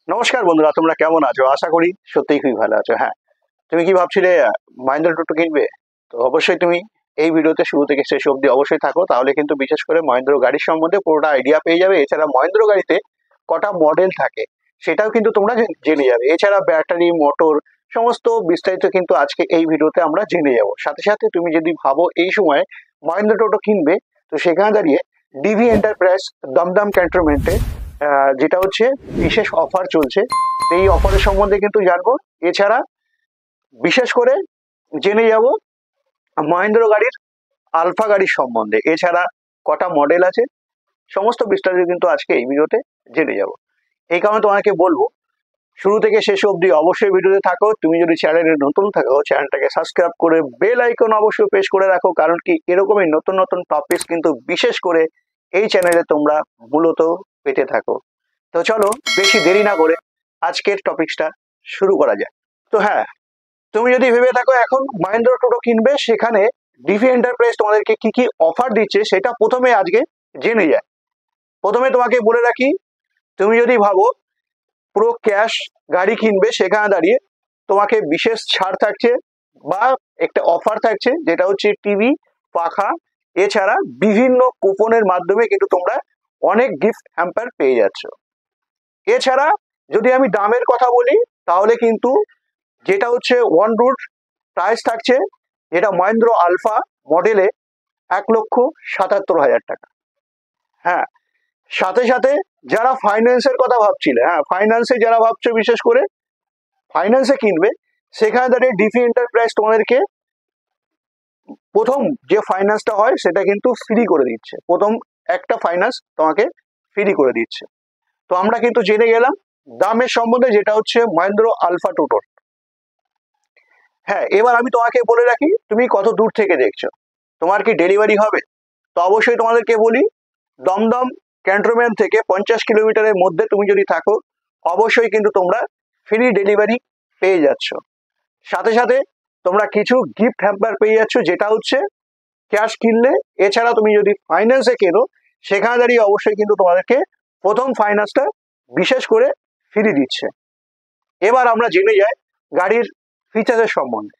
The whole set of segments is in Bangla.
নমস্কার বন্ধুরা, তোমরা কেমন আছো? আশা করি সত্যিই খুবই ভালো আছো। হ্যাঁ, তুমি কি ভাবছিলে মাহিন্দ্রা টোটো কিনবে? তো অবশ্যই তুমি এই ভিডিওতে শুরু থেকে শেষ অবধি অবশ্যই থাকো, তাহলে কিন্তু বিশেষ করে মহেন্দ্র গাড়ির সম্বন্ধে পুরোটা আইডিয়া পেয়ে যাবে। এছাড়া মহেন্দ্র গাড়িতে কটা মডেল থাকে সেটাও কিন্তু তোমরা জেনে যাবে। এছাড়া ব্যাটারি, মোটর সমস্ত বিস্তারিত কিন্তু আজকে এই ভিডিওতে আমরা জেনে যাব। সাথে সাথে তুমি যদি ভাবো এই সময় মহেন্দ্র টোটো কিনবে, তো সেখানে দাঁড়িয়ে ডিভি এন্টারপ্রাইজ দমদম ক্যান্টনমেন্টে যেটা হচ্ছে বিশেষ অফার চলছে, এই অফারের সম্বন্ধে কিন্তু জানবো। এছাড়া বিশেষ করে জেনে যাব মহেন্দ্র গাড়ির আলফা গাড়ির সম্বন্ধে। এছাড়া কটা মডেল আছে সমস্ত বিস্তারিত কিন্তু আজকে এই ভিডিওতে জেনে যাব। এই কারণে তোমাকে বলবো শুরু থেকে শেষ অবধি অবশ্যই ভিডিওতে থাকো। তুমি যদি চ্যানেলে নতুন থাকো, চ্যানেলটাকে সাবস্ক্রাইব করে বেল আইকন অবশ্যই প্রেস করে রাখো, কারণ কি এরকমই নতুন নতুন টপিকস কিন্তু বিশেষ করে এই চ্যানেলে তোমরা মূলত পেতে থাকো। তো চলো বেশি দেরি না করে আজকের টপিকসটা শুরু করা যায়। তো হ্যাঁ, তুমি যদি ভেবে থাকো এখন মহেন্দ্র টোটো কিনবে, সেখানে ডিভি এন্টারপ্রাইজ তোমাদেরকে কি কি অফার দিচ্ছে সেটা প্রথমে আজকে জেনে যায়। প্রথমে তোমাকে বলে রাখি, তুমি যদি ভাবো পুরো ক্যাশ গাড়ি কিনবে, সেখানে দাঁড়িয়ে তোমাকে বিশেষ ছাড় থাকছে বা একটা অফার থাকছে, যেটা হচ্ছে টিভি, পাখা, এছাড়া বিভিন্ন কুপনের মাধ্যমে কিন্তু তোমরা অনেক গিফট হ্যাম্পার পেয়ে যাচ্ছ। এছাড়া যদি আমি দামের কথা বলি, তাহলে কিন্তু যেটা হচ্ছে ওয়ান রুট প্রাইস থাকছে, যেটা মহেন্দ্র আলফা মডেলে 1,77,000 টাকা। হ্যাঁ, সাথে সাথে যারা ফাইন্যান্সের কথা ভাবছিলে, হ্যাঁ ফাইন্যান্সে যারা ভাবছো বিশেষ করে ফাইন্যান্সে কিনবে, সেখানে দাঁড়িয়ে ডিভি এন্টারপ্রাইজ তোমাদেরকে প্রথম যে ফাইন্যান্সটা হয় সেটা কিন্তু ফ্রি করে দিচ্ছে। প্রথম একটা ফাইন্যান্স তোমাকে ফ্রি করে দিচ্ছে। তো আমরা কিন্তু জেনে গেলাম দামের সম্বন্ধে, যেটা হচ্ছে মহেন্দ্র আলফা টোটোর। হ্যাঁ, এবার আমি তোমাকে বলে রাখি তুমি কত দূর থেকে দেখছো, তোমার কি ডেলিভারি হবে? তো অবশ্যই তোমাদেরকে বলি, দমদম ক্যান্টনমেন্ট থেকে 50 কিলোমিটারের মধ্যে তুমি যদি থাকো, অবশ্যই কিন্তু তোমরা ফ্রি ডেলিভারি পেয়ে যাচ্ছ। সাথে সাথে তোমরা কিছু গিফট হ্যাম্পার পেয়ে যাচ্ছ, যেটা হচ্ছে ক্যাশ কিনলে। এছাড়া তুমি যদি ফাইন্যান্সে কেনো, সেখানে দাঁড়িয়ে অবশ্যই কিন্তু তোমাদেরকে প্রথম ফাইন্যান্সটা বিশেষ করে ফ্রি দিচ্ছে। এবার আমরা জেনে যাই গাড়ির ফিচারের সম্বন্ধে।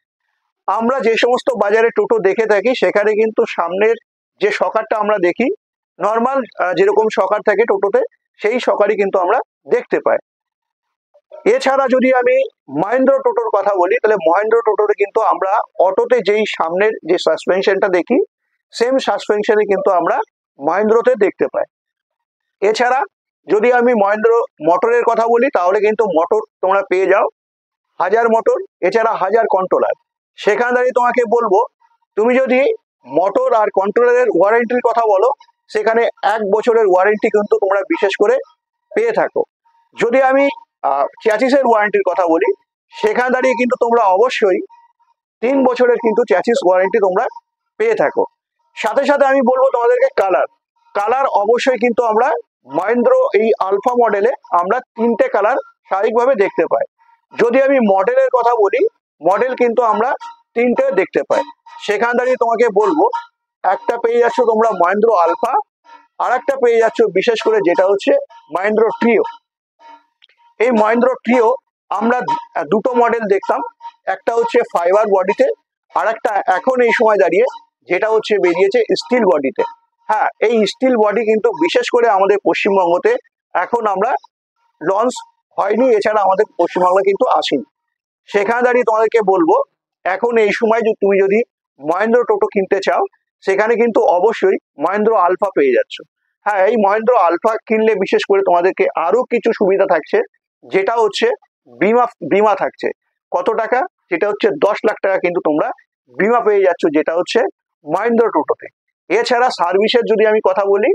আমরা যে সমস্ত বাজারে টোটো দেখে থাকি, সেখানে কিন্তু সামনের যে শকারটা আমরা দেখি, নর্মাল যেরকম শকার থাকে টোটোতে, সেই শকারই কিন্তু আমরা দেখতে পাই। এছাড়া যদি আমি মহেন্দ্র টোটোর কথা বলি, তাহলে মহেন্দ্র টোটোতে কিন্তু আমরা অটোতে যেই সামনের যে সাসপেনশনটা দেখি, সেম সাসপেনশনে কিন্তু আমরা মহেন্দ্রতে দেখতে পাই। এছাড়া যদি আমি মহেন্দ্র মোটরের কথা বলি, তাহলে কিন্তু মোটর তোমরা পেয়ে যাও 1000 মোটর, এছাড়া 1000 কন্ট্রোলার। সেখানে দাঁড়িয়ে তোমাকে বলবো, তুমি যদি মোটর আর কন্ট্রোলারের ওয়ারেন্টির কথা বলো, সেখানে 1 বছরের ওয়ারেন্টি কিন্তু তোমরা বিশেষ করে পেয়ে থাকো। যদি আমি চ্যাচিসের ওয়ারেন্টির কথা বলি, সেখানে দাঁড়িয়ে কিন্তু তোমরা অবশ্যই 3 বছরের কিন্তু চ্যাচিস ওয়ারেন্টি তোমরা পেয়ে থাকো। সাথে সাথে আমি বলবো তোমাদেরকে কালার কালার অবশ্যই কিন্তু আমরা মহেন্দ্র এই আলফা মডেলে আমরা 3টে কালার স্বাভাবিকভাবে দেখতে পাই। যদি আমি মডেলের কথা বলি, মডেল কিন্তু আমরা 3টে দেখতে পাই। সেখান দাঁড়িয়ে তোমাকে বলবো, একটা পেয়ে যাচ্ছ তোমরা মহেন্দ্র আলফা, আর একটা পেয়ে যাচ্ছ বিশেষ করে যেটা হচ্ছে মহেন্দ্র ট্রিও। এই মহেন্দ্র ট্রিও আমরা দুটো মডেল দেখতাম, একটা হচ্ছে ফাইবার বডিতে, আর একটা এখন এই সময় দাঁড়িয়ে যেটা হচ্ছে বেরিয়েছে স্টিল বডিতে। হ্যাঁ, এই স্টিল বডি কিন্তু বিশেষ করে আমাদের পশ্চিমবঙ্গতে এখন আমরা লঞ্চ হয়নি, এছাড়া আমাদের পশ্চিমবাংলা কিন্তু আসেনি। সেখানে দাঁড়িয়ে তোমাদেরকে বলবো, এখন এই সময় তুমি যদি মহেন্দ্র টোটো কিনতে চাও, সেখানে কিন্তু অবশ্যই মহেন্দ্র আলফা পেয়ে যাচ্ছ। হ্যাঁ, এই মহেন্দ্র আলফা কিনলে বিশেষ করে তোমাদেরকে আরো কিছু সুবিধা থাকছে, যেটা হচ্ছে বিমা বিমা থাকছে। কত টাকা? যেটা হচ্ছে 10 লাখ টাকা কিন্তু তোমরা বিমা পেয়ে যাচ্ছ, যেটা হচ্ছে মহেন্দ্র টোটোতে। এছাড়া সার্ভিসের যদি আমি কথা বলি,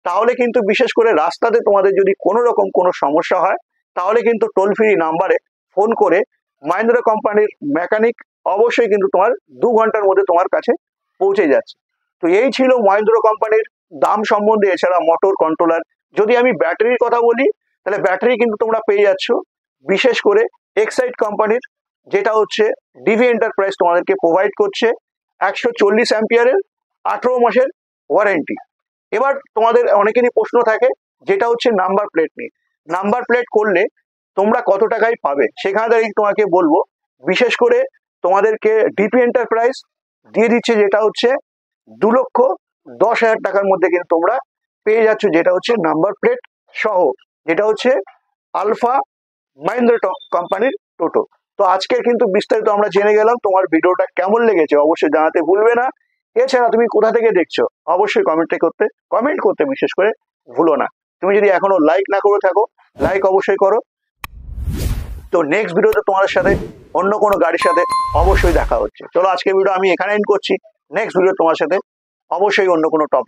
তাহলে কিন্তু বিশেষ করে রাস্তাতে তোমাদের যদি কোনো রকম কোনো সমস্যা হয়, তাহলে কিন্তু টোল ফ্রি নাম্বারে ফোন করে মহেন্দ্র কোম্পানির মেকানিক অবশ্যই কিন্তু তোমার 2 ঘন্টার মধ্যে তোমার কাছে পৌঁছে যাচ্ছে। তো এই ছিল মহেন্দ্র কোম্পানির দাম সম্বন্ধে। এছাড়া মোটর কন্ট্রোলার যদি আমি ব্যাটারির কথা বলি, তাহলে ব্যাটারি কিন্তু তোমরা পেয়ে যাচ্ছ বিশেষ করে এক্সাইড কোম্পানির, যেটা হচ্ছে ডিভি এন্টারপ্রাইজ তোমাদেরকে প্রোভাইড করছে 140 অ্যাম্পিয়ারের 18 মাসের ওয়ারেন্টি। এবার তোমাদের অনেকেরই প্রশ্ন থাকে, যেটা হচ্ছে নাম্বার প্লেট নিয়ে। নাম্বার প্লেট করলে তোমরা কত টাকায় পাবে সেখানে দাঁড়িয়ে তোমাকে বলবো। বিশেষ করে তোমাদেরকে ডিপি এন্টারপ্রাইজ দিয়ে দিচ্ছে যেটা হচ্ছে 2,10,000 টাকার মধ্যে কিন্তু তোমরা পেয়ে যাচ্ছ, যেটা হচ্ছে নাম্বার প্লেট সহ, যেটা হচ্ছে আলফা মাহিন্দ্রা কোম্পানির টোটো। তো আজকে কিন্তু বিস্তারিত আমরা জেনে গেলাম। তোমার ভিডিওটা কেমন লেগেছে অবশ্যই জানাতে ভুলবে না। এছাড়া তুমি কোথা থেকে দেখছো অবশ্যই কমেন্ট করতে বিশেষ করে ভুলো না। তুমি যদি এখনো লাইক না করে থাকো, লাইক অবশ্যই করো। তো নেক্সট ভিডিওতে তোমাদের সাথে অন্য কোনো গাড়ির সাথে অবশ্যই দেখা হচ্ছে। চলো আজকে ভিডিও আমি এখানে এন্ড করছি। নেক্সট ভিডিও তোমার সাথে অবশ্যই অন্য কোনো টপিক